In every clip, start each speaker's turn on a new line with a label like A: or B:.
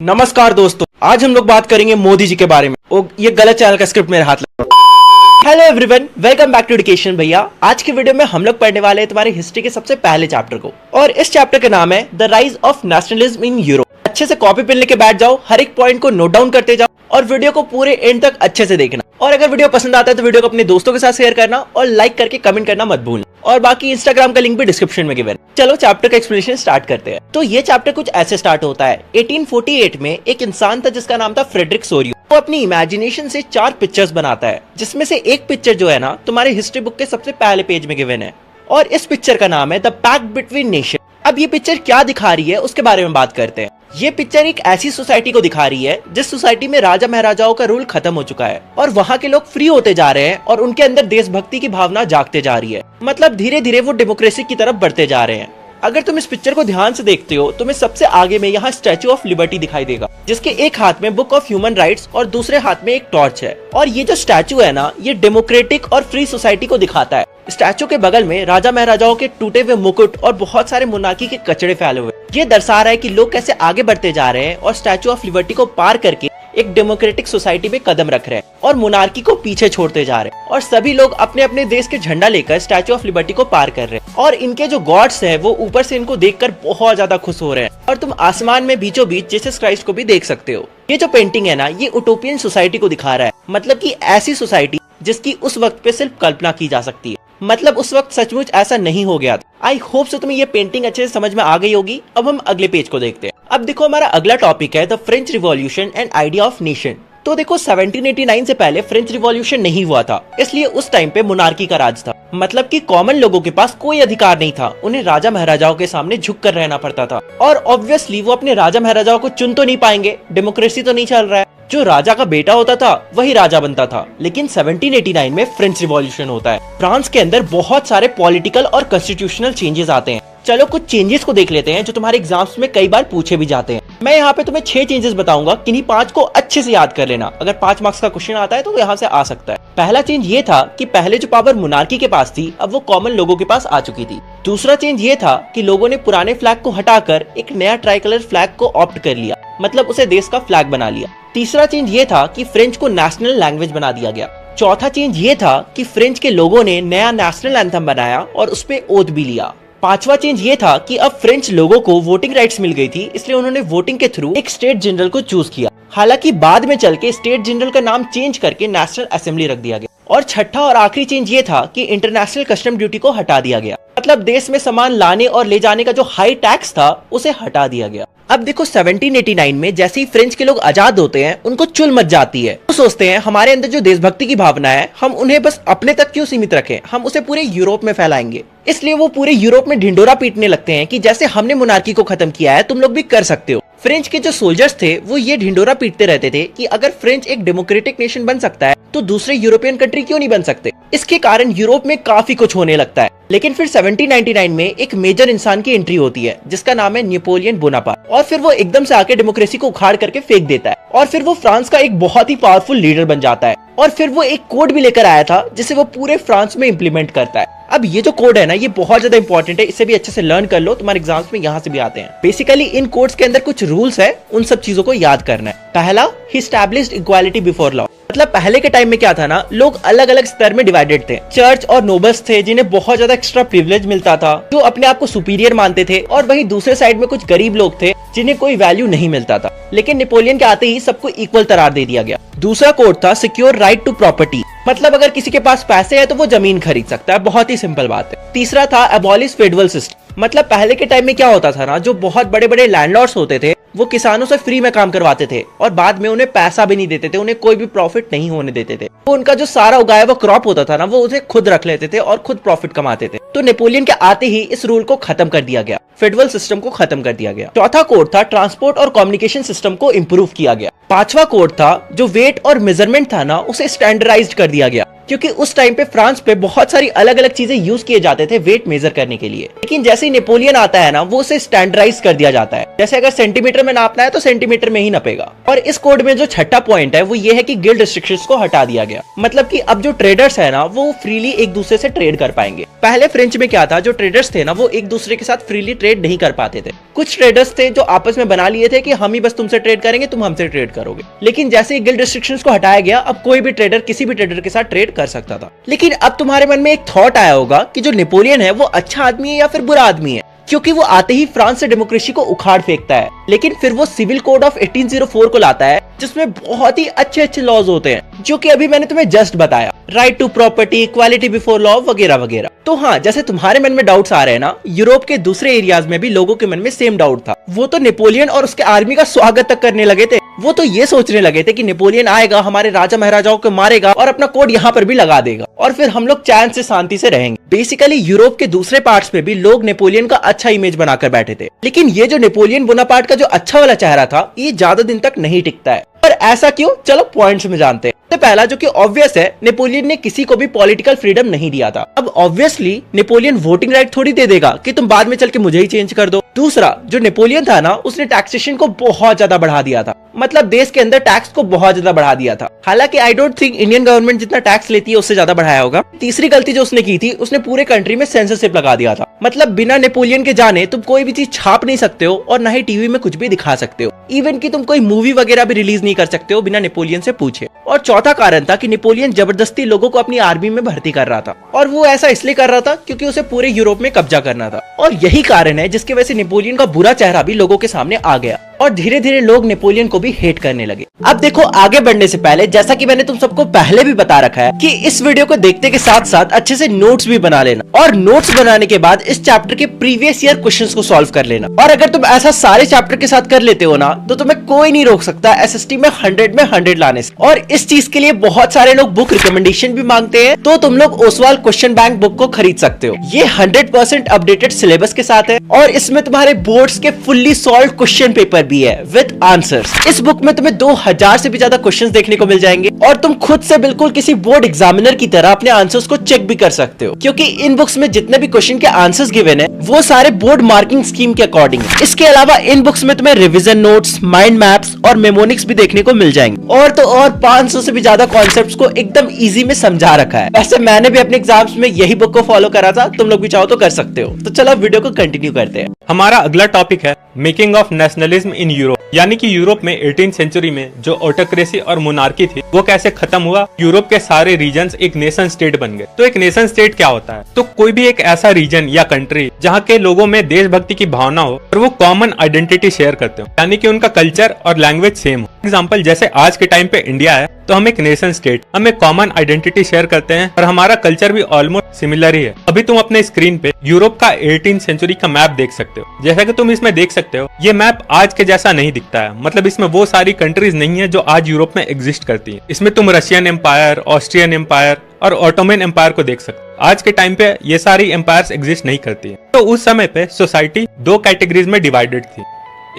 A: नमस्कार दोस्तों, आज हम लोग बात करेंगे मोदी जी के बारे में। ये गलत चैनल का स्क्रिप्ट मेरे हाथ लगा। Hello everyone, welcome back to education Bhaiya. आज की वीडियो में हम लोग पढ़ने वाले हैं तुम्हारी हिस्ट्री के सबसे पहले चैप्टर को, और इस चैप्टर का नाम है the rise of nationalism in Europe. अच्छे से कॉपी पेन लेके बैठ जाओ, हर एक पॉइंट को नोट डाउन करते जाओ और वीडियो को पूरे एंड तक अच्छे से देखना। और अगर वीडियो पसंद आता है तो वीडियो को अपने दोस्तों के साथ शेयर करना और लाइक करके कमेंट करना मत भूलना। और बाकी इंस्टाग्राम का लिंक भी डिस्क्रिप्शन में गिवन। चलो चैप्टर का एक्सप्लेनेशन स्टार्ट करते हैं। तो ये चैप्टर कुछ ऐसे स्टार्ट होता है। 1848 में एक इंसान था जिसका नाम था फ्रेडरिक सोरियो। वो अपनी इमेजिनेशन से 4 पिक्चर्स बनाता है, जिसमें से एक पिक्चर जो है ना तुम्हारे हिस्ट्री बुक के सबसे पहले पेज में गिवन है, और इस पिक्चर का नाम है द पैक्ट बिटवीन नेशन। अब ये पिक्चर क्या दिखा रही है उसके बारे में बात करते हैं। ये पिक्चर एक ऐसी सोसाइटी को दिखा रही है जिस सोसाइटी में राजा महाराजाओं का रूल खत्म हो चुका है और वहाँ के लोग फ्री होते जा रहे हैं और उनके अंदर देशभक्ति की भावना जागते जा रही है। मतलब धीरे धीरे वो डेमोक्रेसी की तरफ बढ़ते जा रहे हैं। अगर तुम इस पिक्चर को ध्यान से देखते हो, तुम्हें सबसे आगे में यहाँ स्टैच्यू ऑफ लिबर्टी दिखाई देगा, जिसके एक हाथ में बुक ऑफ ह्यूमन राइट्स और दूसरे हाथ में एक टॉर्च है। और ये जो स्टैच्यू है ना, ये डेमोक्रेटिक और फ्री सोसाइटी को दिखाता है। स्टैच्यू के बगल में राजा महाराजाओं के टूटे हुए मुकुट और बहुत सारे मोनार्की के कचड़े फैले हुए। ये दर्शा रहा है कि लोग कैसे आगे बढ़ते जा रहे हैं और स्टैच्यू ऑफ लिबर्टी को पार करके एक डेमोक्रेटिक सोसाइटी में कदम रख रहे हैं और मोनार्की को पीछे छोड़ते जा रहे हैं। और सभी लोग अपने अपने देश के झंडा लेकर स्टैच्यू ऑफ लिबर्टी को पार कर रहे हैं। और इनके जो गॉड्स हैं वो ऊपर से इनको देखकर बहुत ज्यादा खुश हो रहे हैं। और तुम आसमान में बीचों बीच जीसस क्राइस्ट को भी देख सकते हो। ये जो पेंटिंग है ना, ये यूटोपियन सोसाइटी को दिखा रहा है। मतलब कि ऐसी सोसाइटी जिसकी उस वक्त पे सिर्फ कल्पना की जा सकती है। मतलब उस वक्त सचमुच ऐसा नहीं हो गया था। आई होप सो तुम्हें ये पेंटिंग अच्छे से समझ में आ गई होगी। अब हम अगले पेज को देखते हैं। अब देखो, हमारा अगला टॉपिक है the French revolution and idea of nation. तो देखो, 1789 से पहले फ्रेंच रिवॉल्यूशन नहीं हुआ था, इसलिए उस टाइम पे मोनार्की का राज था। मतलब कि कॉमन लोगों के पास कोई अधिकार नहीं था, उन्हें राजा महाराजाओं के सामने झुक कर रहना पड़ता था। और ऑब्वियसली वो अपने राजा महाराजाओं को चुन तो नहीं पाएंगे, डेमोक्रेसी तो नहीं चल रहा है। जो राजा का बेटा होता था वही राजा बनता था। लेकिन 1789 में फ्रेंच रिवॉल्यूशन होता है। फ्रांस के अंदर बहुत सारे पॉलिटिकल और कॉन्स्टिट्यूशनल चेंजेस आते हैं। चलो कुछ चेंजेस को देख लेते हैं जो तुम्हारे एग्जाम्स में कई बार पूछे भी जाते हैं। मैं यहाँ पे तुम्हें 6 चेंजेस बताऊंगा, किन्हीं 5 को अच्छे से याद कर लेना। अगर 5 मार्क्स का क्वेश्चन आता है तो यहाँ से आ सकता है। पहला चेंज ये था कि पहले जो पावर मोनार्की के पास थी, अब वो कॉमन लोगों के पास आ चुकी थी। दूसरा चेंज ये था कि लोगों ने पुराने फ्लैग को हटाकर एक नया ट्राई कलर फ्लैग को ऑप्ट कर लिया, मतलब उसे देश का फ्लैग बना लिया। तीसरा चेंज ये था कि फ्रेंच को नेशनल लैंग्वेज बना दिया गया। चौथा चेंज ये था कि फ्रेंच के लोगों ने नया नेशनल एंथम बनाया और उस पे ओथ भी लिया। पांचवा चेंज ये था कि अब फ्रेंच लोगों को वोटिंग राइट्स मिल गई थी, इसलिए उन्होंने वोटिंग के थ्रू एक स्टेट जनरल को चूज किया। हालांकि बाद में चल के स्टेट जनरल का नाम चेंज करके नेशनल असेंबली रख दिया गया। और छठा और आखिरी चेंज ये था कि इंटरनेशनल कस्टम ड्यूटी को हटा दिया गया। मतलब देश में सामान लाने और ले जाने का जो हाई टैक्स था उसे हटा दिया गया। अब देखो, 1789 में जैसे ही फ्रेंच के लोग आजाद होते हैं, उनको चुल मच जाती है। वो सोचते हैं हमारे अंदर जो देशभक्ति की भावना है, हम उन्हें बस अपने तक क्यों सीमित रखें, हम उसे पूरे यूरोप में फैलाएंगे। इसलिए वो पूरे यूरोप में ढिंडोरा पीटने लगते हैं कि जैसे हमने मोनार्की को खत्म किया है, तुम लोग भी कर सकते हो। फ्रेंच के जो सोल्जर्स थे वो ये ढिंडोरा पीटते रहते थे कि अगर फ्रेंच एक डेमोक्रेटिक नेशन बन सकता है तो दूसरे यूरोपियन कंट्री क्यों नहीं बन सकते। इसके कारण यूरोप में काफी कुछ होने लगता है। लेकिन फिर 1799 में एक मेजर इंसान की एंट्री होती है जिसका नाम है नेपोलियन बोनापार्ट। और फिर वो एकदम से आके डेमोक्रेसी को उखाड़ करके फेंक देता है और फिर वो फ्रांस का एक बहुत ही पावरफुल लीडर बन जाता है। और फिर वो एक कोड भी लेकर आया था जिसे वो पूरे फ्रांस में इम्प्लीमेंट करता है। अब ये जो कोड है ना, ये बहुत ज्यादा इंपॉर्टेंट है, इसे भी अच्छे से लर्न कर लो, तुम्हारे एग्जाम्स में यहाँ से भी आते हैं। बेसिकली इन कोड्स के अंदर कुछ रूल्स है, उन सब चीजों को याद करना है। पहला, ही एस्टैब्लिश्ड इक्वालिटी बिफोर लॉ। मतलब पहले के टाइम में क्या था ना, लोग अलग अलग स्तर में डिवाइडेड थे। चर्च और नोबल्स थे जिन्हें बहुत ज्यादा एक्स्ट्रा प्रिविलेज मिलता था, जो अपने आप को सुपीरियर मानते थे। और वहीं दूसरे साइड में कुछ गरीब लोग थे जिन्हें कोई वैल्यू नहीं मिलता था। लेकिन नेपोलियन के आते ही सबको इक्वल करार दे दिया गया। दूसरा कोड था सिक्योर राइट टू प्रॉपर्टी। मतलब अगर किसी के पास पैसे है तो वो जमीन खरीद सकता है, बहुत ही सिंपल बात है। तीसरा था अबॉलिश फेडरल सिस्टम। मतलब पहले के टाइम में क्या होता था ना, जो बहुत बड़े बड़े लैंडलॉर्ड्स होते थे वो किसानों से फ्री में काम करवाते थे और बाद में उन्हें पैसा भी नहीं देते थे, उन्हें कोई भी प्रॉफिट नहीं होने देते थे। वो उनका जो सारा उगाया हुआ क्रॉप होता था ना, वो उसे खुद रख लेते थे और खुद प्रॉफिट कमाते थे। तो नेपोलियन के आते ही इस रूल को खत्म कर दिया गया, फेडरल सिस्टम को खत्म कर दिया गया। चौथा कोड था ट्रांसपोर्ट और कम्युनिकेशन सिस्टम को इम्प्रूव किया गया। पांचवा कोड था जो वेट और मेजरमेंट था ना, उसे स्टैंडर्डाइज्ड कर दिया गया। क्योंकि उस टाइम पे फ्रांस पे बहुत सारी अलग अलग चीजें यूज किए जाते थे वेट मेजर करने के लिए। लेकिन जैसे ही नेपोलियन आता है ना, वो उसे स्टैंडर्डाइज कर दिया जाता है। जैसे अगर सेंटीमीटर में नापना है तो सेंटीमीटर में ही नपेगा। और इस कोड में जो छठा पॉइंट है वो ये है कि गिल्ड रिस्ट्रिक्शंस को हटा दिया गया। मतलब कि अब जो ट्रेडर्स है ना, वो फ्रीली एक दूसरे से ट्रेड कर पाएंगे। पहले फ्रेंच में क्या था, जो ट्रेडर्स थे ना, वो एक दूसरे के साथ फ्रीली ट्रेड नहीं कर पाते थे। कुछ ट्रेडर्स थे जो आपस में बना लिए थे कि हम ही बस तुमसे ट्रेड करेंगे, तुम हमसे ट्रेड करोगे। लेकिन जैसे ही गिल्ड रिस्ट्रिक्शंस को हटाया गया, अब कोई भी ट्रेडर किसी भी ट्रेडर के साथ ट्रेड कर सकता था। लेकिन अब तुम्हारे मन में एक थॉट आया होगा कि जो नेपोलियन है वो अच्छा आदमी है या फिर बुरा आदमी है, क्योंकि वो आते ही फ्रांस से डेमोक्रेसी को उखाड़ फेंकता है। लेकिन फिर वो सिविल कोड ऑफ 1804 को लाता है, जिसमें बहुत ही अच्छे अच्छे लॉज होते हैं, जो कि अभी मैंने तुम्हें जस्ट बताया, right to property, equality before law वगैरह वगैरह। तो हाँ, जैसे तुम्हारे मन में डाउट्स आ रहे हैं ना, यूरोप के दूसरे एरियाज में भी लोगों के मन में सेम डाउट था। वो तो नेपोलियन और उसके आर्मी का स्वागत तक करने लगे थे। वो तो ये सोचने लगे थे कि नेपोलियन आएगा, हमारे राजा महाराजाओं को मारेगा और अपना कोड यहाँ पर भी लगा देगा, और फिर हम लोग चैन से शांति से रहेंगे। बेसिकली यूरोप के दूसरे पार्ट्स में भी लोग नेपोलियन का अच्छा इमेज बनाकर बैठे थे। लेकिन ये जो नेपोलियन बोनापार्ट का जो अच्छा वाला चेहरा था, ये ज्यादा दिन तक नहीं टिकता है। पर ऐसा क्यों, चलो पॉइंट्स में जानते हैं। तो पहला, जो कि ऑब्वियस है, नेपोलियन ने किसी को भी पॉलिटिकल फ्रीडम नहीं दिया था। अब ऑब्वियसली नेपोलियन वोटिंग राइट थोड़ी दे देगा कि तुम बाद में चल के मुझे ही चेंज कर दो। दूसरा, जो नेपोलियन था ना, उसने टैक्सेशन को बहुत ज्यादा बढ़ा दिया था। मतलब देश के अंदर टैक्स को बहुत ज्यादा बढ़ा दिया था। हालांकि I don't think Indian government जितना टैक्स लेती है उससे ज्यादा बढ़ाया होगा। तीसरी गलती जो उसने की थी, उसने पूरे कंट्री में सेंसरशिप लगा दिया था। मतलब बिना नेपोलियन के जाने तुम कोई भी चीज छाप नहीं सकते हो और ना ही टीवी में कुछ भी दिखा सकते हो। इवन कि तुम कोई मूवी वगैरह भी रिलीज नहीं कर सकते हो बिना नेपोलियन से पूछे। और चौथा कारण था कि नेपोलियन जबरदस्ती लोगों को अपनी आर्मी में भर्ती कर रहा था, और वो ऐसा इसलिए कर रहा था क्योंकि उसे पूरे यूरोप में कब्जा करना था। और यही कारण है जिसकी वजह से नेपोलियन का बुरा चेहरा भी लोगों के सामने आ गया और धीरे धीरे लोग नेपोलियन को भी हेट करने लगे। अब देखो, आगे बढ़ने से पहले, जैसा कि मैंने तुम सबको पहले भी बता रखा है कि इस वीडियो को देखने के साथ साथ अच्छे से नोट्स भी बना लेना, और नोट्स बनाने के बाद इस चैप्टर के प्रीवियस ईयर क्वेश्चंस को सॉल्व कर लेना। और अगर तुम ऐसा सारे चैप्टर के साथ कर लेते हो ना, तो तुम्हें कोई नहीं रोक सकता एसएसटी में 100 लाने से। और इस चीज के लिए बहुत सारे लोग बुक रिकमेंडेशन भी मांगते हैं, तो तुम लोग ओसवाल क्वेश्चन बैंक बुक को खरीद सकते हो। ये 100% अपडेटेड सिलेबस के साथ है, और इसमें तुम्हारे बोर्ड्स के फुल्ली सॉल्व क्वेश्चन पेपर भी है विद आंसर्स। इस बुक में तुम्हें 2000 से भी ज्यादा क्वेश्चंस देखने को मिल जाएंगे, और तुम खुद से बिल्कुल किसी बोर्ड एग्जामिनर की तरह अपने आंसर्स को चेक भी कर सकते हो, क्योंकि इन बुक्स में जितने भी क्वेश्चन के आंसर्स गिवन है वो सारे बोर्ड मार्किंग स्कीम के अकॉर्डिंग है। इसके अलावा इन बुक्स में तुम्हें रिवीजन नोट्स, माइंड मैप्स और मेमोनिक्स भी देखने को मिल जाएंगे, और तो और 500 से भी ज्यादा कॉन्सेप्ट्स को एकदम इजी में समझा रखा है। वैसे मैंने भी अपने एग्जाम्स में यही बुक को फॉलो करा था, तुम लोग भी चाहो तो कर सकते हो। तो चलो वीडियो को कंटिन्यू करते हैं।
B: हमारा अगला टॉपिक है making of nationalism in Europe, यानी कि यूरोप में 18th सेंचुरी में जो ऑटोक्रेसी और मोनार्की थी वो कैसे खत्म हुआ, यूरोप के सारे रीजन्स एक नेशन स्टेट बन गए। तो एक नेशन स्टेट क्या होता है? तो कोई भी एक ऐसा रीजन या कंट्री जहाँ के लोगों में देशभक्ति की भावना हो और वो कॉमन आइडेंटिटी शेयर करते हो, यानी कि उनका कल्चर और लैंग्वेज सेम हो। एग्जाम्पल, जैसे आज के टाइम पे इंडिया है, तो हम एक नेशन स्टेट, हम एक कॉमन आइडेंटिटी शेयर करते हैं और हमारा कल्चर भी ऑलमोस्ट सिमिलर ही है। अभी तुम अपने स्क्रीन पे यूरोप का 18th सेंचुरी का मैप देख सकते हो। जैसा कि तुम इसमें देख सकते हो, ये मैप आज के जैसा नहीं दिखता है। मतलब इसमें वो सारी कंट्रीज नहीं है जो आज यूरोप में एग्जिस्ट करती हैं। इसमें तुम रशियन एम्पायर, ऑस्ट्रियन एम्पायर और ऑटोमन एम्पायर को देख सकते हो। आज के टाइम पे ये सारी एम्पायर्स एग्जिस्ट नहीं करती है। तो उस समय पे सोसाइटी 2 कैटेगरीज में डिवाइडेड थी।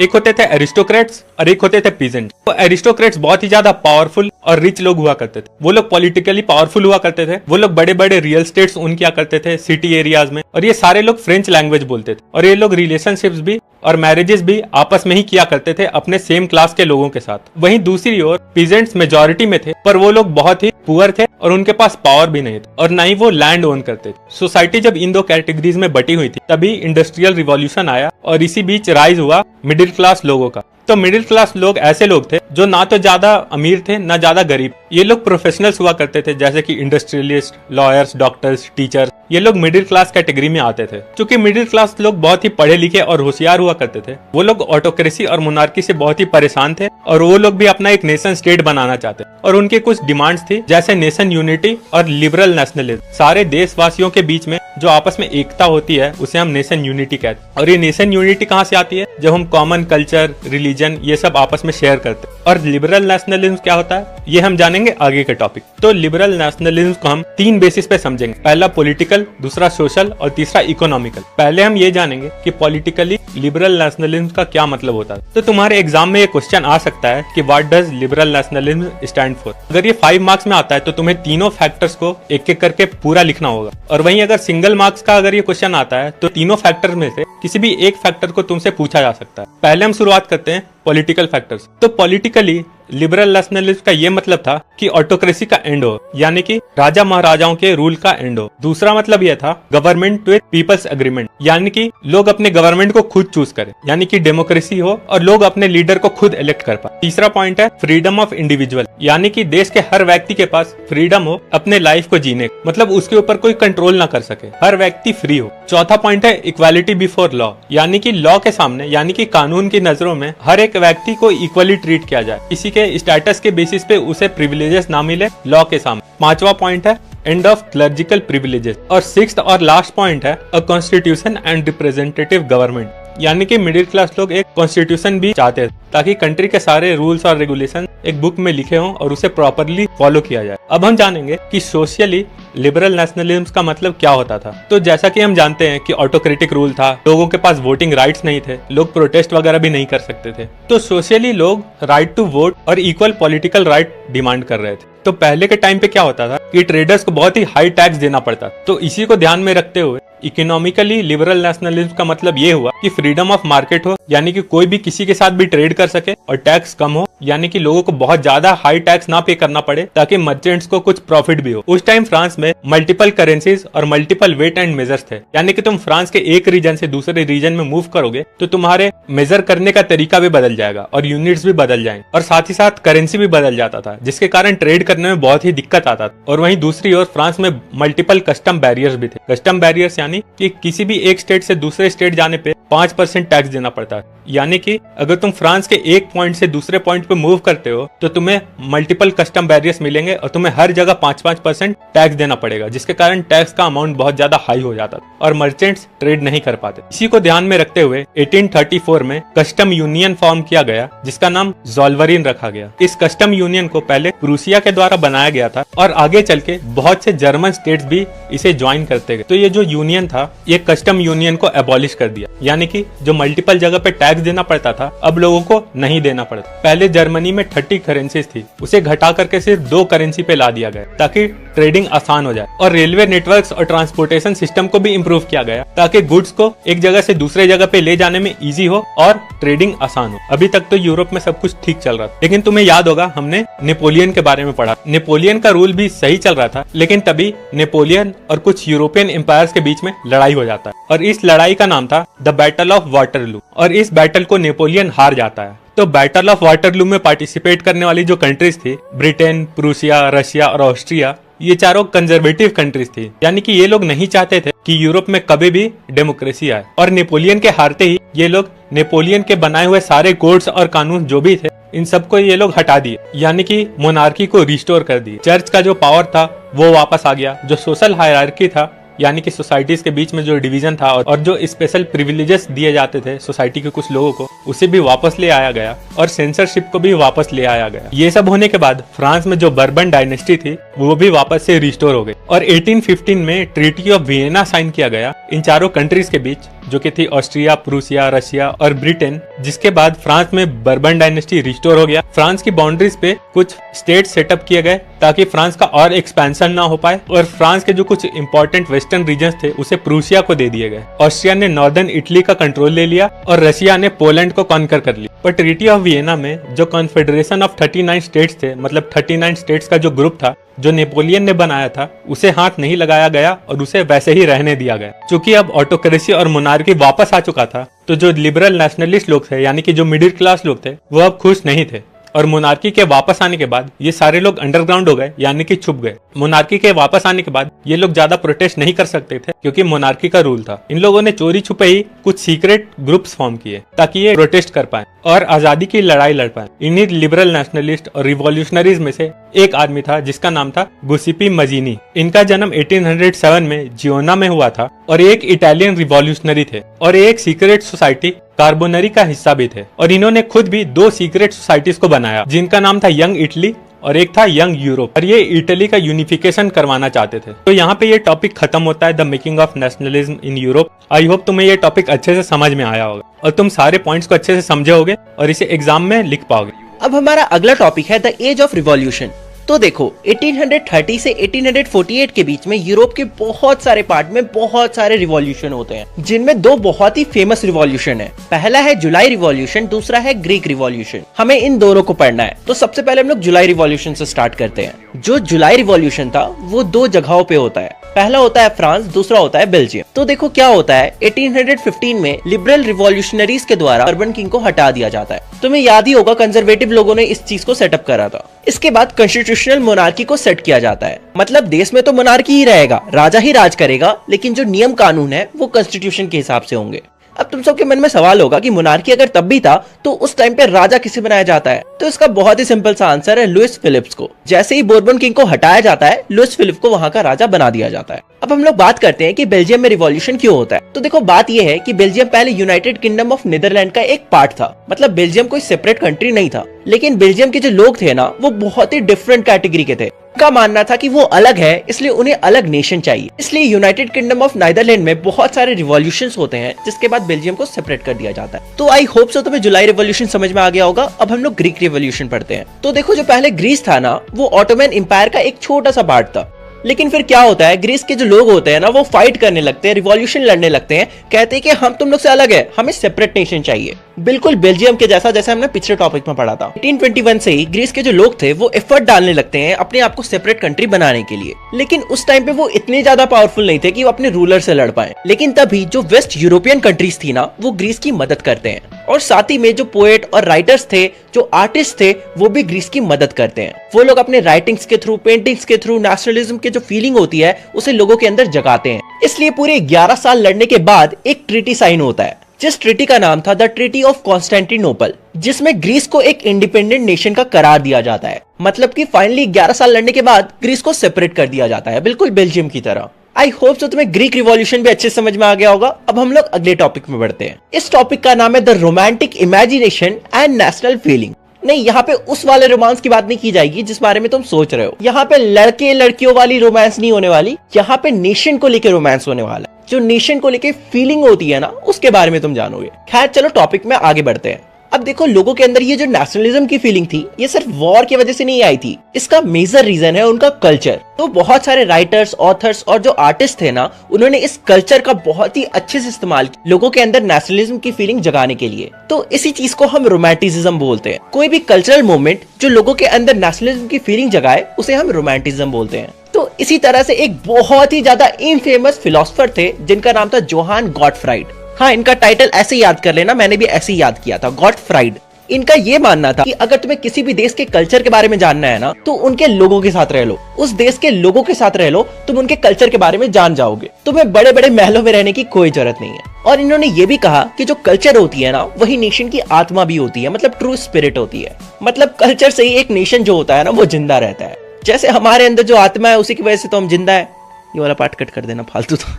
B: एक होते थे एरिस्टोक्रेट्स और एक होते थे पीजेंट। तो एरिस्टोक्रेट्स बहुत ही ज्यादा पावरफुल और रिच लोग हुआ करते थे। वो लोग पॉलिटिकली पावरफुल हुआ करते थे। वो लोग बड़े बड़े रियल स्टेट्स ओन किया करते थे सिटी एरियाज में, और ये सारे लोग फ्रेंच लैंग्वेज बोलते थे। और ये लोग रिलेशनशिप्स भी और मैरिजेस भी आपस में ही किया करते थे अपने सेम क्लास के लोगों के साथ। वहीं दूसरी ओर पीजेंट्स मेजॉरिटी में थे, पर वो लोग बहुत ही पुअर थे और उनके पास पावर भी नहीं था, और ना ही वो लैंड ओन करते थे। सोसाइटी जब इन 2 कैटेगरीज में बटी हुई थी, तभी इंडस्ट्रियल रिवॉल्यूशन आया और इसी बीच राइज हुआ मिडिल क्लास लोगों का। तो मिडिल क्लास लोग ऐसे लोग थे जो ना तो ज्यादा अमीर थे ना ज्यादा गरीब। ये लोग प्रोफेशनल्स हुआ करते थे, जैसे कि इंडस्ट्रियलिस्ट, लॉयर्स, डॉक्टर्स, टीचर्स। ये लोग मिडिल क्लास कैटेगरी में आते थे। क्योंकि मिडिल क्लास लोग बहुत ही पढ़े लिखे और होशियार हुआ करते थे, वो लोग ऑटोक्रेसी और मोनार्की से बहुत ही परेशान थे, और वो लोग भी अपना एक नेशन स्टेट बनाना चाहते। और उनकी कुछ डिमांड्स थी, जैसे नेशन यूनिटी और लिबरल नेशनलिज्म। सारे देशवासियों के बीच में जो आपस में एकता होती है उसे हम नेशन यूनिटी कहते हैं। और ये नेशन यूनिटी कहाँ से आती है? जब हम कॉमन कल्चर, रिलीजन रिलीजन ये सब आपस में शेयर करते हैं। और लिबरल नेशनलिज्म क्या होता है ये हम जानेंगे आगे के टॉपिक। तो लिबरल नेशनलिज्म को हम 3 बेसिस पे समझेंगे, पहला पॉलिटिकल, दूसरा सोशल और तीसरा इकोनॉमिकल। पहले हम ये जानेंगे कि पॉलिटिकली लिबरल नेशनलिज्म का क्या मतलब होता है। तो तुम्हारे एग्जाम में ये क्वेश्चन आ सकता है कि what does liberal nationalism stand for. अगर ये 5 मार्क्स में आता है तो तुम्हें तीनों फैक्टर्स को एक एक करके पूरा लिखना होगा। और वहीं अगर सिंगल मार्क्स का अगर ये क्वेश्चन आता है तो तीनों फैक्टर में से किसी भी एक फैक्टर को तुमसे पूछा जा सकता है। पहले हम शुरुआत करते हैं पॉलिटिकल फैक्टर्स। तो पॉलिटिकली लिबरल नेशनलिज्म का ये मतलब था कि ऑटोक्रेसी का एंड हो, यानी कि राजा महाराजाओं के रूल का एंड हो। दूसरा मतलब यह था गवर्नमेंट विद पीपल्स एग्रीमेंट, यानी कि लोग अपने गवर्नमेंट को खुद चूज करें, यानी कि डेमोक्रेसी हो और लोग अपने लीडर को खुद इलेक्ट कर पाए। तीसरा पॉइंट है फ्रीडम ऑफ इंडिविजुअल, यानी कि देश के हर व्यक्ति के पास फ्रीडम हो अपने लाइफ को जीने, मतलब उसके ऊपर कोई कंट्रोल ना कर सके, हर व्यक्ति फ्री हो। चौथा पॉइंट है इक्वालिटी बिफोर लॉ, यानी कि लॉ के सामने, यानी कि कानून की नजरों में हर एक व्यक्ति को इक्वली ट्रीट किया जाए, किसी के स्टेटस के बेसिस पे उसे प्रिविलेजेस ना मिले लॉ के सामने। पांचवा पॉइंट है एंड ऑफ क्लर्जिकल प्रिविलेजेस। और 6th और लास्ट पॉइंट है a constitution and representative government, यानी कि मिडिल क्लास लोग एक कॉन्स्टिट्यूशन भी चाहते हैं ताकि कंट्री के सारे रूल्स और रेगुलेशन एक बुक में लिखे हों और उसे प्रॉपरली फॉलो किया जाए। अब हम जानेंगे कि सोशली लिबरल नेशनलिज्म का मतलब क्या होता था। तो जैसा कि हम जानते हैं कि ऑटोक्रेटिक रूल था, लोगों के पास वोटिंग राइट्स नहीं थे, लोग प्रोटेस्ट वगैरह भी नहीं कर सकते थे। तो सोशली लोग राइट टू वोट और इक्वल पॉलिटिकल राइट डिमांड कर रहे थे। तो पहले के टाइम पे क्या होता था कि ट्रेडर्स को बहुत ही हाई टैक्स देना पड़ता, तो इसी को ध्यान में रखते हुए इकोनॉमिकली लिबरल नेशनलिज्म का मतलब ये हुआ कि फ्रीडम ऑफ मार्केट हो, यानी कि कोई भी किसी के साथ भी ट्रेड कर सके, और टैक्स कम हो, यानी कि लोगों को बहुत ज्यादा हाई टैक्स ना पे करना पड़े ताकि मर्चेंट्स को कुछ प्रॉफिट भी हो। उस टाइम फ्रांस में मल्टीपल करेंसीज और मल्टीपल वेट एंड मेजर्स थे, यानी कि तुम फ्रांस के एक रीजन से दूसरे रीजन में मूव करोगे तो तुम्हारे मेजर करने का तरीका भी बदल जाएगा और यूनिट्स भी बदल जाएंगे, और साथ ही साथ करेंसी भी बदल जाता था, जिसके कारण ट्रेड करने में बहुत ही दिक्कत आता था। और वहीं दूसरी ओर फ्रांस में मल्टीपल कस्टम बैरियर्स भी थे। कस्टम बैरियर्स यानी कि किसी भी एक स्टेट से दूसरे स्टेट जाने पे 5% टैक्स देना पड़ता है, यानी कि अगर तुम फ्रांस के एक पॉइंट से दूसरे पॉइंट पे मूव करते हो तो तुम्हें मल्टीपल कस्टम बैरियर्स मिलेंगे और तुम्हें हर जगह 5-5% टैक्स देना पड़ेगा, जिसके कारण टैक्स का अमाउंट बहुत ज्यादा हाई हो जाता था और मर्चेंट्स ट्रेड नहीं कर पाते। इसी को ध्यान में रखते हुए 1834 में कस्टम यूनियन फॉर्म किया गया, जिसका नाम ज़ोल्वरिन रखा गया। इस कस्टम यूनियन को पहले प्रूसिया के द्वारा बनाया गया था और आगे चल के बहुत से जर्मन स्टेट्स भी इसे ज्वाइन करते गए। तो ये जो यूनियन था ये कस्टम यूनियन को एबॉलिश कर दिया, यानी कि जो मल्टीपल जगह पे टैक्स देना पड़ता था अब लोगों को नहीं देना पड़ता। पहले जर्मनी में 30 करेंसीज थी, उसे घटा करके सिर्फ 2 करेंसी पे ला दिया गया ताकि ट्रेडिंग आसान हो जाए। और रेलवे नेटवर्क्स और ट्रांसपोर्टेशन सिस्टम को भी इम्प्रूव किया गया ताकि गुड्स को एक जगह से दूसरे जगह पे ले जाने में इजी हो और ट्रेडिंग आसान हो। अभी तक तो यूरोप में सब कुछ ठीक चल रहा था, लेकिन तुम्हें याद होगा हमने नेपोलियन के बारे में पढ़ा। नेपोलियन का रूल भी सही चल रहा था, लेकिन तभी नेपोलियन और कुछ यूरोपियन एम्पायर्स के बीच में लड़ाई हो जाता है और इस लड़ाई का नाम था द बैटल ऑफ वाटरलू, और इस बैटल को नेपोलियन हार जाता है। तो बैटल ऑफ वाटरलू में पार्टिसिपेट करने वाली जो कंट्रीज थी, ब्रिटेन, प्रूसिया, रशिया और ऑस्ट्रिया, ये चारों कंजर्वेटिव कंट्रीज थी, यानी कि ये लोग नहीं चाहते थे कि यूरोप में कभी भी डेमोक्रेसी आए। और नेपोलियन के हारते ही ये लोग नेपोलियन के बनाए हुए सारे कोड्स और कानून जो भी थे इन सबको ये लोग हटा दिए, यानी कि मोनार्की को रिस्टोर कर दिए। चर्च का जो पावर था वो वापस आ गया, जो सोशल हायरार्की था यानी कि सोसाइटीज के बीच में जो डिवीजन था और जो स्पेशल प्रिविलेजेस दिए जाते थे सोसाइटी के कुछ लोगों को, उसे भी वापस ले आया गया और सेंसरशिप को भी वापस ले आया गया। ये सब होने के बाद फ्रांस में जो बर्बन डायनेस्टी थी वो भी वापस से रिस्टोर हो गई और 1815 में ट्रीटी ऑफ वियना साइन किया गया इन चारों कंट्रीज के बीच, जो कि थी ऑस्ट्रिया, प्रूसिया, रशिया और ब्रिटेन। जिसके बाद फ्रांस में बर्बन डायनेस्टी रिस्टोर हो गया। फ्रांस की बाउंड्रीज पे कुछ स्टेट सेटअप किए गए ताकि फ्रांस का और एक्सपेंशन ना हो पाए, और फ्रांस के जो कुछ इंपॉर्टेंट वेस्टर्न रीजन्स थे उसे प्रूसिया को दे दिए गए। ऑस्ट्रिया ने नॉर्दर्न इटली का कंट्रोल ले लिया और रशिया ने पोलैंड को कॉन्कर कर लिया। पर ट्रीटी ऑफ वियना में जो कॉन्फेडरेशन ऑफ 39 स्टेट्स थे, मतलब 39 स्टेट्स का जो ग्रुप था जो नेपोलियन ने बनाया था, उसे हाथ नहीं लगाया गया और उसे वैसे ही रहने दिया गया। चूंकि अब ऑटोक्रेसी और मोनार्की वापस आ चुका था, तो जो लिबरल नेशनलिस्ट लोग थे यानी कि जो मिडिल क्लास लोग थे वो अब खुश नहीं थे। और मोनार्की के वापस आने के बाद ये सारे लोग अंडरग्राउंड हो गए, यानी कि छुप गए। मोनार्की के वापस आने के बाद ये लोग ज्यादा प्रोटेस्ट नहीं कर सकते थे क्योंकि मोनार्की का रूल था। इन लोगों ने चोरी छुपे ही कुछ सीक्रेट ग्रुप्स फॉर्म किए ताकि ये प्रोटेस्ट कर पाए और आजादी की लड़ाई लड़ पाए। इन्हीं लिबरल नेशनलिस्ट और रिवॉल्यूशनरीज में से एक आदमी था जिसका नाम था गुसिपी मजीनी। इनका जन्म 1807 में जियोना में हुआ था और एक इटालियन रिवॉल्यूशनरी थे और एक सीक्रेट सोसाइटी कार्बोनरी का हिस्सा भी थे और इन्होंने खुद भी 2 सीक्रेट सोसाइटीज को बनाया जिनका नाम था यंग इटली और एक था यंग यूरोप, और ये इटली का यूनिफिकेशन करवाना चाहते थे। तो यहाँ पे ये टॉपिक खत्म होता है, the making of nationalism in Europe. I hope तुम्हें ये टॉपिक अच्छे से समझ में आया होगा और तुम सारे पॉइंट्स को अच्छे से समझे होगे और इसे एग्जाम में लिख पाओगे।
A: अब हमारा अगला टॉपिक है द एज ऑफ रिवॉल्यूशन। तो देखो 1830 से 1848 के बीच में यूरोप के बहुत सारे पार्ट में बहुत सारे रिवॉल्यूशन होते हैं, जिनमें 2 बहुत ही फेमस रिवॉल्यूशन है। पहला है जुलाई रिवॉल्यूशन, दूसरा है ग्रीक रिवॉल्यूशन। हमें इन दोनों को पढ़ना है। तो सबसे पहले हम लोग जुलाई रिवॉल्यूशन से स्टार्ट करते हैं। जो जुलाई रिवॉल्यूशन था वो 2 जगहों पे होता है। पहला होता है फ्रांस, दूसरा होता है बेल्जियम। तो देखो क्या होता है, 1815 में लिबरल रिवॉल्यूशनरीज के द्वारा बर्बन किंग को हटा दिया जाता है। तुम्हें याद ही होगा कंजर्वेटिव लोगों ने इस चीज को सेटअप करा था। इसके बाद कॉन्स्टिट्यूशनल मोनार्की को सेट किया जाता है, मतलब देश में तो मोनार्की ही रहेगा, राजा ही राज करेगा, लेकिन जो नियम कानून है वो कॉन्स्टिट्यूशन के हिसाब से होंगे। अब तुम सबके मन में सवाल होगा कि मोनार्की अगर तब भी था तो उस टाइम पे राजा किसे बनाया जाता है? तो इसका बहुत ही सिंपल सा आंसर है लुइस फिलिप्स को। जैसे ही बोर्बन किंग को हटाया जाता है, लुइस फिलिप को वहां का राजा बना दिया जाता है। अब हम लोग बात करते हैं कि बेल्जियम में रिवॉल्यूशन क्यों होता है। तो देखो बात यह है कि बेल्जियम पहले यूनाइटेड किंगडम ऑफ नीदरलैंड का एक पार्ट था, मतलब बेल्जियम कोई सेपरेट कंट्री नहीं था। लेकिन बेल्जियम के जो लोग थे ना, वो बहुत ही डिफरेंट कैटेगरी के थे। उनका मानना था कि वो अलग है, इसलिए उन्हें अलग नेशन चाहिए। इसलिए यूनाइटेड किंगडम ऑफ नीदरलैंड में बहुत सारे रिवॉल्यूशंस होते हैं, जिसके बाद बेल्जियम को सेपरेट कर दिया जाता है। तो आई होप सो तुम्हें जुलाई रिवॉल्यूशन समझ में आ गया होगा। अब हम लोग ग्रीक रिवॉल्यूशन पढ़ते हैं। तो देखो जो पहले ग्रीस था ना, वो ऑटोमन एम्पायर का एक छोटा सा पार्ट था। लेकिन फिर क्या होता है, ग्रीस के जो लोग होते हैं ना, वो फाइट करने लगते हैं, रिवॉल्यूशन लड़ने लगते हैं, कहते हैं कि हम तुम लोग से अलग है, हमें सेपरेट नेशन चाहिए। बिल्कुल बेल्जियम के जैसा, जैसे हमने पिछले टॉपिक में पढ़ा था। 1821 से ही ग्रीस के जो लोग थे वो एफर्ट डालने लगते हैं अपने आप को सेपरेट कंट्री बनाने के लिए। लेकिन उस टाइम पे वो इतने ज्यादा पावरफुल नहीं थे कि वो अपने रूलर से लड़ पाए। लेकिन तभी जो वेस्ट यूरोपियन कंट्रीज थी ना, वो ग्रीस की मदद करते हैं, और साथ ही में जो पोएट और राइटर्स थे, जो आर्टिस्ट थे, वो भी ग्रीस की मदद करते हैं। वो लोग अपने राइटिंग्स के थ्रू, पेंटिंग्स के थ्रू नेशनलिज्म के जो फीलिंग होती है उसे लोगों के अंदर जगाते हैं। इसलिए पूरे 11 साल लड़ने के बाद एक ट्रीटी साइन होता है, जिस ट्रीटी का नाम था द ट्रीटी ऑफ कॉन्स्टेंटिनोपल, जिसमें ग्रीस को एक इंडिपेंडेंट नेशन का करार दिया जाता है। मतलब कि फाइनली 11 साल लड़ने के बाद ग्रीस को सेपरेट कर दिया जाता है, बिल्कुल बेल्जियम की तरह। आई होप सो तुम्हें ग्रीक रिवॉल्यूशन भी अच्छे से समझ में आ गया होगा। अब हम लोग अगले टॉपिक में बढ़ते हैं। इस टॉपिक का नाम है the romantic imagination and national feeling. नहीं, यहाँ पे उस वाले रोमांस की बात नहीं की जाएगी जिस बारे में तुम सोच रहे हो। यहाँ पे लड़के लड़कियों वाली रोमांस नहीं होने वाली, यहाँ पे नेशन को लेके रोमांस होने वाला है। जो नेशन को लेके फीलिंग होती है ना, उसके बारे में तुम जानोगे। खैर चलो टॉपिक में आगे बढ़ते हैं। अब देखो लोगों के अंदर ये जो नेशनलिज्म की फीलिंग थी, ये सिर्फ वॉर की वजह से नहीं आई थी। इसका मेजर रीजन है उनका कल्चर। तो बहुत सारे राइटर्स, ऑथर्स और जो आर्टिस्ट थे ना, उन्होंने इस कल्चर का बहुत ही अच्छे से इस्तेमाल किया लोगों के अंदर नेशनलिज्म की फीलिंग जगाने के लिए। तो इसी चीज को हम रोमांटिसिज्म बोलते हैं। कोई भी कल्चरल मूवमेंट जो लोगों के अंदर नेशनलिज्म की फीलिंग जगाए, उसे हम रोमांटिसिज्म बोलते हैं। तो इसी तरह से एक बहुत ही ज्यादा इनफेमस फिलोसोफर थे जिनका नाम था जोहान गॉटफ्राइड। हाँ, इनका टाइटल ऐसे याद कर लेना, मैंने भी ऐसे ही याद किया था, गॉटफ्राइड। इनका ये मानना था कि अगर तुम्हें किसी भी देश के कल्चर के बारे में जानना है ना, तो उनके लोगों के साथ रह लो, उस देश के लोगों के साथ रह लो, तुम उनके कल्चर के बारे में जान जाओगे। तुम्हें बड़े बड़े महलों में रहने की कोई जरूरत नहीं है। और इन्होंने ये भी कहा कि जो कल्चर होती है ना, वही नेशन की आत्मा भी होती है, मतलब ट्रू स्पिरिट होती है। मतलब कल्चर से ही एक नेशन जो होता है ना, वो जिंदा रहता है। जैसे हमारे अंदर जो आत्मा है, उसी की वजह से तो हम जिंदा है। ये वाला पार्ट कट कर देना, फालतू था।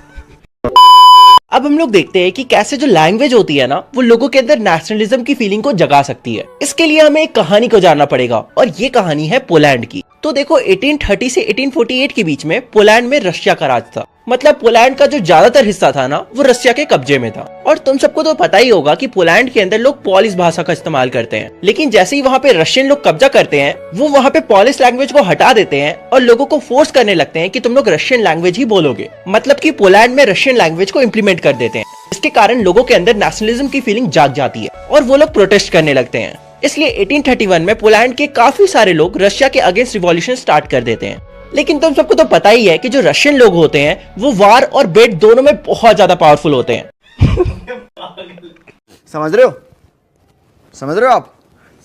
A: अब हम लोग देखते हैं कि कैसे जो लैंग्वेज होती है ना, वो लोगों के अंदर नेशनलिज्म की फीलिंग को जगा सकती है। इसके लिए हमें एक कहानी को जानना पड़ेगा, और ये कहानी है पोलैंड की। तो देखो 1830 से 1848 के बीच में पोलैंड में रशिया का राज था। मतलब पोलैंड का जो ज्यादातर हिस्सा था ना, वो रशिया के कब्जे में था। और तुम सबको तो पता ही होगा कि पोलैंड के अंदर लोग पोलिश भाषा का इस्तेमाल करते हैं। लेकिन जैसे ही वहाँ पे रशियन लोग कब्जा करते हैं, वो वहाँ पे पोलिश लैंग्वेज को हटा देते हैं और लोगों को फोर्स करने लगते हैं कि तुम लोग रशियन लैंग्वेज ही बोलोगे। मतलब कि पोलैंड में रशियन लैंग्वेज को इम्प्लीमेंट कर देते हैं। इसके कारण लोगों के अंदर नेशनलिज्म की फीलिंग जाग जाती है और वो लोग प्रोटेस्ट करने लगते हैं। इसलिए 1831 में पोलैंड के काफी सारे लोग रशिया के अगेंस्ट रिवॉल्यूशन स्टार्ट कर देते हैं। लेकिन तुम सबको तो पता ही है कि जो रशियन लोग होते हैं, वो वार और बेट दोनों में बहुत ज्यादा पावरफुल होते हैं।
C: समझ रहे हो? समझ रहे हो आप?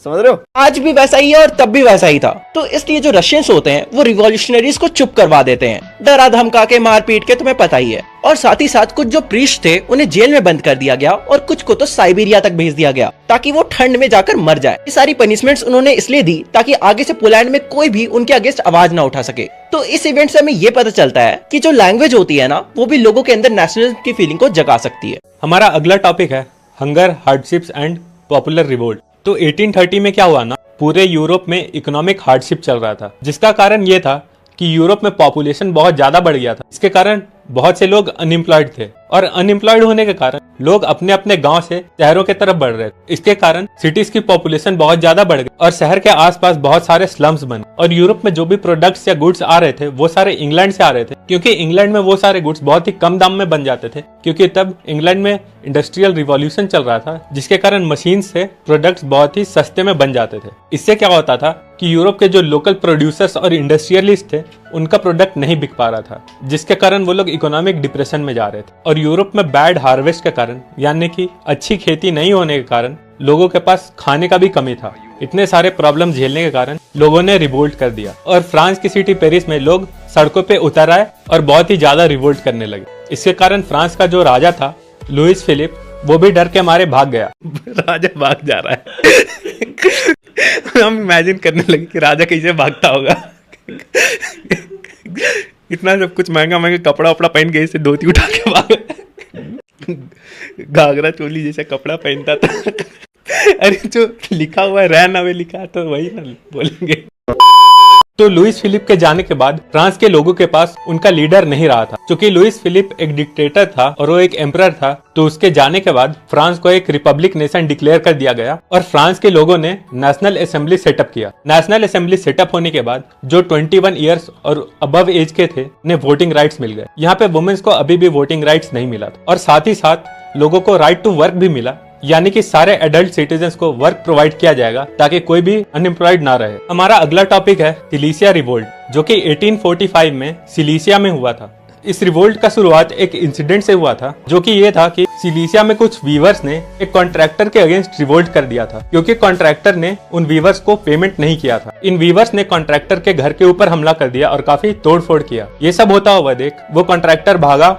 C: समझ रहे हो?
A: आज भी वैसा ही है और तब भी वैसा ही था। तो इसलिए जो रशियंस होते हैं, वो रिवॉल्यूशनरीज को चुप करवा देते हैं, डरा धमका के, मार पीट के, तुम्हें पता ही है। और साथ ही साथ कुछ जो प्रीस्ट थे, उन्हें जेल में बंद कर दिया गया और कुछ को तो साइबेरिया तक भेज दिया गया, ताकि वो ठंड में जाकर मर जाए। ये सारी पनिशमेंट्स उन्होंने इसलिए दी ताकि आगे से पोलैंड में कोई भी उनके अगेंस्ट आवाज ना उठा सके। तो इस इवेंट से हमें ये पता चलता है कि जो लैंग्वेज होती है ना, वो भी लोगों के अंदर नेशनलिज्म की फीलिंग को जगा सकती है।
B: हमारा अगला टॉपिक है hunger, hardships and popular revolt. तो 1830 में क्या हुआ ना, पूरे यूरोप में इकोनॉमिक हार्डशिप चल रहा था, जिसका कारण ये था कि यूरोप में पॉपुलेशन बहुत ज्यादा बढ़ गया था। इसके कारण बहुत से लोग अनएम्प्लॉयड थे और अनएम्प्लॉयड होने के कारण लोग अपने अपने गांव से शहरों की तरफ बढ़ रहे थे। इसके कारण सिटीज की पॉपुलेशन बहुत ज्यादा बढ़ गई और शहर के आसपास बहुत सारे स्लम्स बने और यूरोप में जो भी प्रोडक्ट्स या गुड्स आ रहे थे वो सारे इंग्लैंड से आ रहे थे, क्योंकि इंग्लैंड में वो सारे गुड्स बहुत ही कम दाम में बन जाते थे, क्योंकि तब इंग्लैंड में इंडस्ट्रियल रिवॉल्यूशन चल रहा था, जिसके कारण मशीन से प्रोडक्ट्स बहुत ही सस्ते में बन जाते थे। इससे क्या होता था कि यूरोप के जो लोकल प्रोड्यूसर्स और इंडस्ट्रियलिस्ट थे उनका प्रोडक्ट नहीं बिक पा रहा था, जिसके कारण वो लोग इकोनॉमिक डिप्रेशन में जा रहे थे। और यूरोप में बैड हार्वेस्ट के कारण, यानी कि अच्छी खेती नहीं होने के कारण, लोगों के पास खाने का भी कमी था। इतने सारे प्रॉब्लम झेलने के कारण लोगों ने रिवोल्ट कर दिया और फ्रांस की सिटी पेरिस में लोग सड़कों पे उतर आए और बहुत ही ज्यादा रिवोल्ट करने लगे। इसके कारण फ्रांस का जो राजा था लुइस फिलिप, वो भी डर के मारे भाग गया।
A: राजा भाग जा रहा है। हम इमेजिन करने लगे कि राजा कैसे भागता होगा। इतना सब कुछ महंगा महंगा कपड़ा वपड़ा पहन के इसे धोती उठा के भाग, घाघरा चोली जैसा कपड़ा पहनता था। अरे जो लिखा हुआ है रैन अवे लिखा है, तो वही ना बोलेंगे।
B: तो लुइस फिलिप के जाने के बाद फ्रांस के लोगों के पास उनका लीडर नहीं रहा था, क्योंकि लुइस फिलिप एक डिक्टेटर था और वो एक एम्परर था। तो उसके जाने के बाद फ्रांस को एक रिपब्लिक नेशन डिक्लेयर कर दिया गया और फ्रांस के लोगों ने नेशनल असेंबली सेटअप किया। नेशनल असेंबली सेटअप होने के बाद जो 21 ईयर्स और अबव एज के थे उन्हें वोटिंग राइट्स मिल गए। यहाँ पे वुमेन्स को अभी भी वोटिंग राइट्स नहीं मिला था और साथ ही साथ लोगों को राइट टू वर्क भी मिला, यानी कि सारे एडल्ट सिटीजन्स को वर्क प्रोवाइड किया जाएगा ताकि कोई भी अनएम्प्लॉयड ना रहे। हमारा अगला टॉपिक है सिलीसिया रिवोल्ट, जो कि 1845 में सिलीसिया में हुआ था। इस रिवोल्ट का शुरुआत एक इंसिडेंट से हुआ था, जो कि ये था कि सिलीसिया में कुछ वीवर्स ने एक कॉन्ट्रैक्टर के अगेंस्ट रिवोल्ट कर दिया था, क्योंकि कॉन्ट्रैक्टर ने उन वीवर्स को पेमेंट नहीं किया था। इन वीवर्स ने कॉन्ट्रैक्टर के घर के ऊपर हमला कर दिया और काफी तोड़फोड़ किया। ये सब होता हुआ देख वो कॉन्ट्रैक्टर भागा